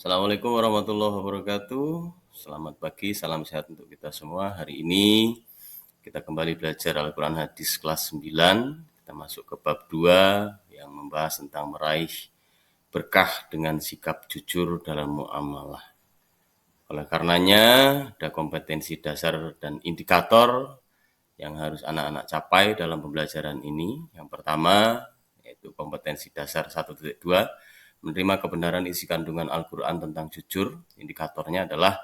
Assalamualaikum warahmatullahi wabarakatuh. Selamat pagi, salam sehat untuk kita semua. Hari ini kita kembali belajar Al-Quran Hadis kelas 9. Kita masuk ke bab 2 yang membahas tentang meraih berkah dengan sikap jujur dalam muamalah. Oleh karenanya, ada kompetensi dasar dan indikator yang harus anak-anak capai dalam pembelajaran ini. Yang pertama, yaitu kompetensi dasar 1.2, menerima kebenaran isi kandungan Al-Quran tentang jujur. Indikatornya adalah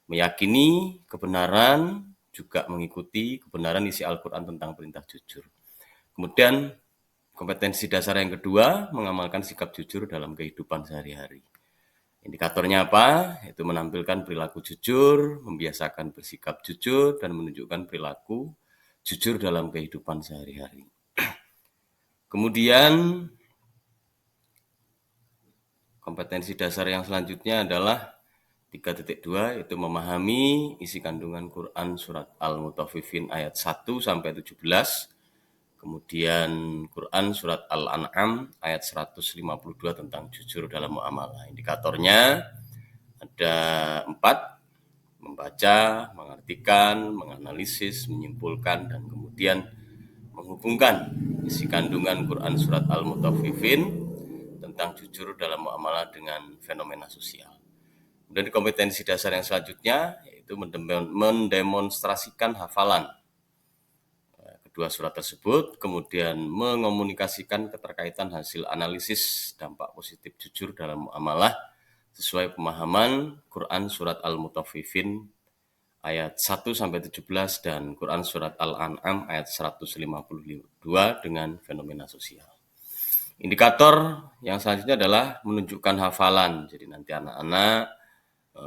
meyakini kebenaran, juga mengikuti kebenaran isi Al-Quran tentang perintah jujur. Kemudian, kompetensi dasar yang kedua, mengamalkan sikap jujur dalam kehidupan sehari-hari. Indikatornya apa? Itu menampilkan perilaku jujur, membiasakan bersikap jujur, dan menunjukkan perilaku jujur dalam kehidupan sehari-hari. Kemudian, kompetensi dasar yang selanjutnya adalah 3.2, yaitu memahami isi kandungan Quran surat Al-Mutaffifin ayat 1-17, kemudian Quran surat Al-An'am ayat 152 tentang jujur dalam muamalah. Indikatornya ada 4, membaca, mengartikan, menganalisis, menyimpulkan, dan kemudian menghubungkan isi kandungan Quran surat Al-Mutaffifin tentang jujur dalam muamalah dengan fenomena sosial. Kemudian kompetensi dasar yang selanjutnya yaitu mendemonstrasikan hafalan kedua surat tersebut, kemudian mengomunikasikan keterkaitan hasil analisis dampak positif jujur dalam muamalah sesuai pemahaman Quran surat Al-Mutaffifin ayat 1-17 dan Quran surat Al-An'am ayat 152 dengan fenomena sosial. Indikator yang selanjutnya adalah menunjukkan hafalan. Jadi nanti anak-anak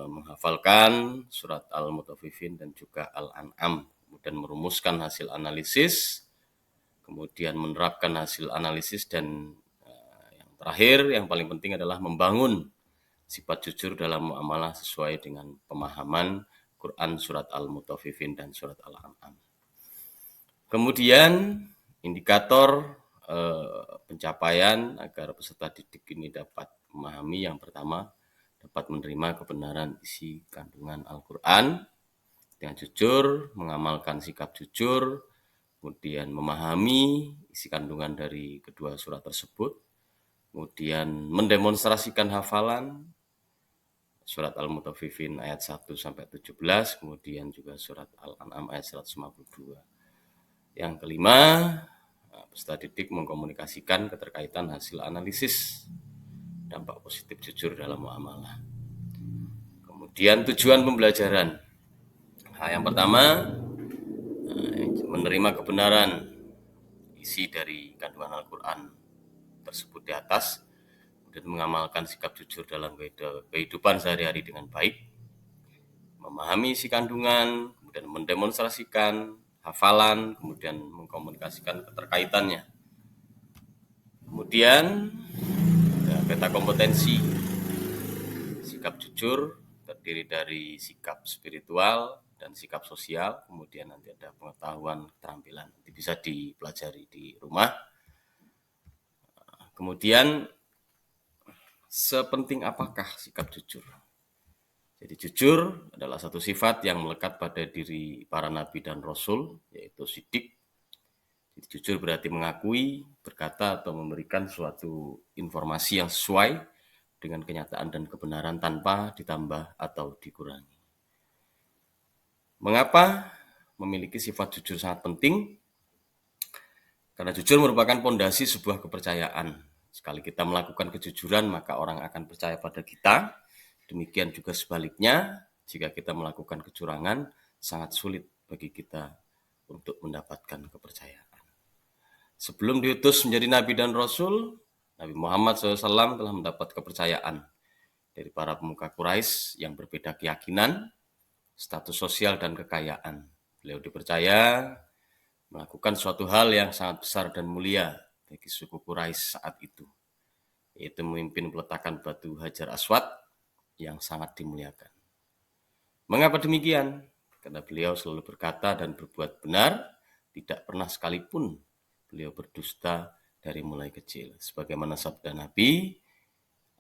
menghafalkan surat Al-Mutaffifin dan juga Al-An'am, kemudian merumuskan hasil analisis, kemudian menerapkan hasil analisis, dan yang terakhir, yang paling penting adalah membangun sifat jujur dalam muamalah sesuai dengan pemahaman Quran surat Al-Mutaffifin dan surat Al-An'am. Kemudian indikator pencapaian agar peserta didik ini dapat memahami, yang pertama, dapat menerima kebenaran isi kandungan Al-Quran dengan jujur, mengamalkan sikap jujur, kemudian memahami isi kandungan dari kedua surat tersebut, kemudian mendemonstrasikan hafalan surat Al-Mutaffifin ayat 1-17, kemudian juga surat Al-An'am ayat 152. Yang kelima, peserta didik mengkomunikasikan keterkaitan hasil analisis dampak positif jujur dalam muamalah. Kemudian tujuan pembelajaran. Yang pertama, menerima kebenaran isi dari kandungan Al-Quran tersebut di atas, kemudian mengamalkan sikap jujur dalam kehidupan sehari-hari dengan baik, memahami isi kandungan, kemudian mendemonstrasikan hafalan, kemudian mengkomunikasikan keterkaitannya. Kemudian peta kompetensi. Sikap jujur terdiri dari sikap spiritual dan sikap sosial, kemudian nanti ada pengetahuan, keterampilan. Nanti bisa dipelajari di rumah. Kemudian sepenting apakah sikap jujur? Jadi jujur adalah satu sifat yang melekat pada diri para nabi dan rasul, yaitu sidik. Jadi jujur berarti mengakui, berkata, atau memberikan suatu informasi yang sesuai dengan kenyataan dan kebenaran tanpa ditambah atau dikurangi. Mengapa memiliki sifat jujur sangat penting? Karena jujur merupakan pondasi sebuah kepercayaan. Sekali kita melakukan kejujuran, maka orang akan percaya pada kita. Demikian juga sebaliknya, jika kita melakukan kecurangan, sangat sulit bagi kita untuk mendapatkan kepercayaan. Sebelum diutus menjadi Nabi dan Rasul, Nabi Muhammad SAW telah mendapat kepercayaan dari para pemuka Quraisy yang berbeda keyakinan, status sosial, dan kekayaan. Beliau dipercaya melakukan suatu hal yang sangat besar dan mulia bagi suku Quraisy saat itu, yaitu memimpin peletakan batu Hajar Aswad yang sangat dimuliakan. Mengapa demikian? Karena beliau selalu berkata dan berbuat benar, tidak pernah sekalipun beliau berdusta dari mulai kecil. Sebagaimana sabda Nabi,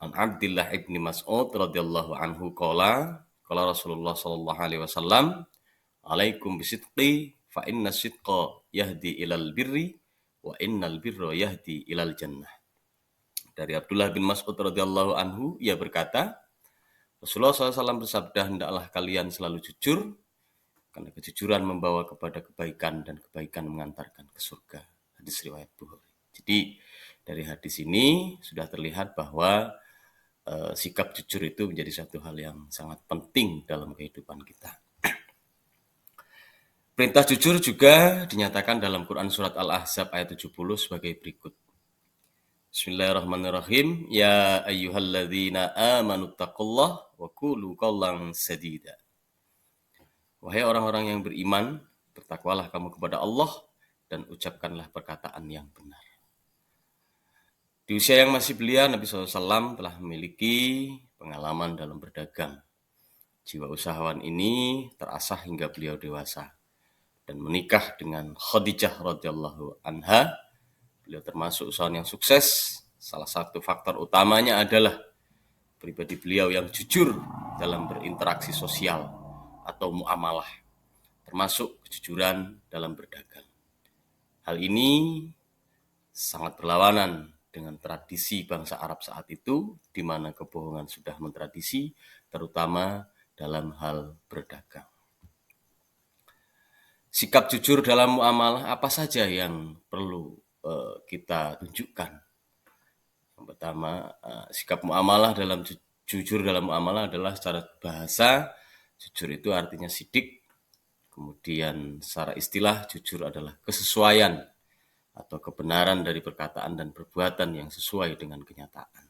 An Abdullah ibni Mas'ud radhiyallahu anhu qala Rasulullah sallallahu alaihi wasallam, "Alaikum bisidqi fa inna sidqa yahdi ilal birri wa innal birra yahdi ilal jannah." Dari Abdullah bin Mas'ud radhiyallahu anhu, ia berkata, Rasulullah SAW bersabda, "Hendaklah kalian selalu jujur, karena kejujuran membawa kepada kebaikan dan kebaikan mengantarkan ke surga." Hadis riwayat Bukhari. Jadi dari hadis ini sudah terlihat bahwa sikap jujur itu menjadi satu hal yang sangat penting dalam kehidupan kita. Perintah jujur juga dinyatakan dalam Quran surat Al-Ahzab ayat 70 sebagai berikut. Bismillahirrahmanirrahim. Ya ayyuhalladzina amanu taqullah wa qulu qawlan sadida. Wahai orang-orang yang beriman, bertakwalah kamu kepada Allah dan ucapkanlah perkataan yang benar. Di usia yang masih belia, Nabi SAW telah memiliki pengalaman dalam berdagang. Jiwa usahawan ini terasah hingga beliau dewasa dan menikah dengan Khadijah radhiyallahu anha. Beliau termasuk usahawan yang sukses. Salah satu faktor utamanya adalah pribadi beliau yang jujur dalam berinteraksi sosial atau muamalah, termasuk kejujuran dalam berdagang. Hal ini sangat berlawanan dengan tradisi bangsa Arab saat itu, di mana kebohongan sudah mentradisi, terutama dalam hal berdagang. Sikap jujur dalam muamalah apa saja yang perlu kita tunjukkan? Yang pertama, sikap muamalah dalam jujur dalam muamalah adalah secara bahasa, jujur itu artinya sidik. Kemudian secara istilah, jujur adalah kesesuaian atau kebenaran dari perkataan dan perbuatan yang sesuai dengan kenyataan.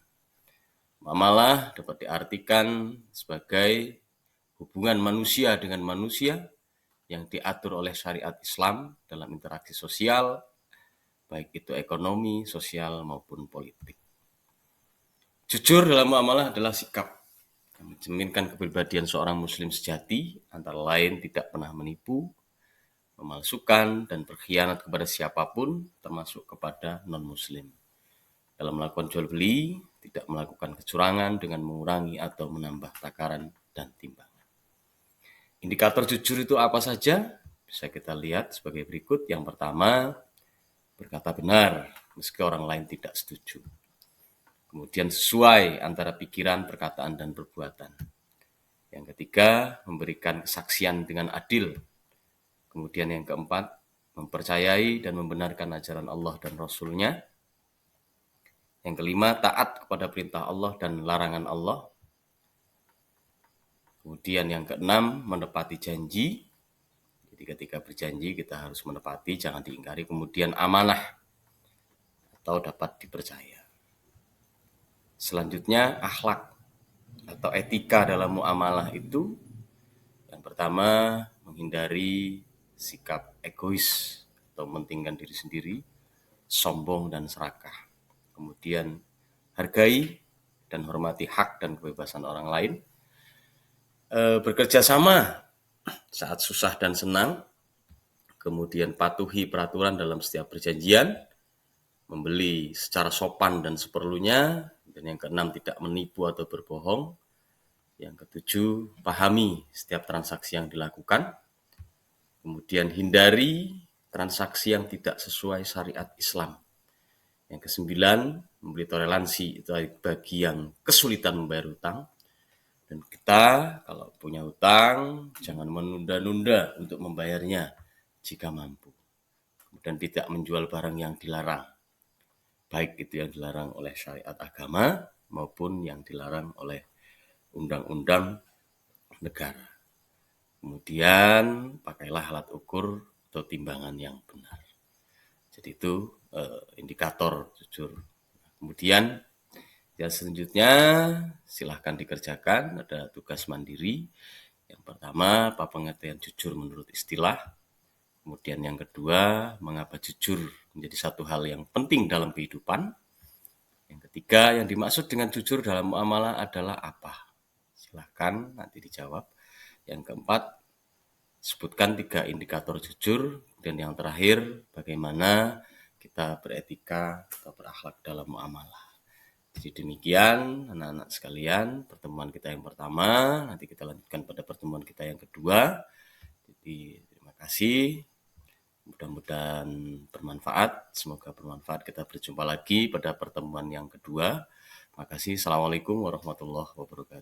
Muamalah dapat diartikan sebagai hubungan manusia dengan manusia yang diatur oleh syariat Islam dalam interaksi sosial, baik itu ekonomi, sosial, maupun politik. Jujur dalam muamalah adalah sikap yang mencerminkan kepribadian seorang muslim sejati, antara lain tidak pernah menipu, memalsukan, dan berkhianat kepada siapapun, termasuk kepada non-muslim. Dalam melakukan jual beli, tidak melakukan kecurangan dengan mengurangi atau menambah takaran dan timbangan. Indikator jujur itu apa saja? Bisa kita lihat sebagai berikut. Yang pertama, berkata benar meski orang lain tidak setuju. Kemudian sesuai antara pikiran, perkataan, dan perbuatan. Yang ketiga, memberikan kesaksian dengan adil. Kemudian yang keempat, mempercayai dan membenarkan ajaran Allah dan Rasul-Nya. Yang kelima, taat kepada perintah Allah dan larangan Allah. Kemudian yang keenam, menepati janji. Jadi ketika berjanji kita harus menepati, jangan diingkari. Kemudian amanah atau dapat dipercaya. Selanjutnya, akhlak atau etika dalam muamalah itu. Yang pertama, menghindari sikap egois atau mementingkan diri sendiri, sombong dan serakah. Kemudian hargai dan hormati hak dan kebebasan orang lain. Bekerja sama saat susah dan senang. Kemudian patuhi peraturan dalam setiap perjanjian. Membeli secara sopan dan seperlunya. Dan yang keenam, tidak menipu atau berbohong. Yang ketujuh, pahami setiap transaksi yang dilakukan. Kemudian hindari transaksi yang tidak sesuai syariat Islam. Yang kesembilan, memberi toleransi itu bagi yang kesulitan membayar hutang. Dan kita kalau punya hutang, jangan menunda-nunda untuk membayarnya jika mampu. Dan tidak menjual barang yang dilarang. Baik itu yang dilarang oleh syariat agama maupun yang dilarang oleh undang-undang negara. Kemudian pakailah alat ukur atau timbangan yang benar. Jadi itu indikator jujur. Kemudian yang selanjutnya silahkan dikerjakan, ada tugas mandiri. Yang pertama, apa pengertian jujur menurut istilah. Kemudian yang kedua, mengapa jujur menjadi satu hal yang penting dalam kehidupan. Yang ketiga, yang dimaksud dengan jujur dalam muamalah adalah apa? Silahkan nanti dijawab. Yang keempat, sebutkan 3 indikator jujur. Dan yang terakhir, bagaimana kita beretika atau berakhlak dalam muamalah. Jadi demikian anak-anak sekalian pertemuan kita yang pertama, nanti kita lanjutkan pada pertemuan kita yang kedua. Jadi terima kasih, mudah-mudahan bermanfaat, semoga bermanfaat. Kita berjumpa lagi pada pertemuan yang kedua. Terima kasih. Assalamualaikum warahmatullahi wabarakatuh.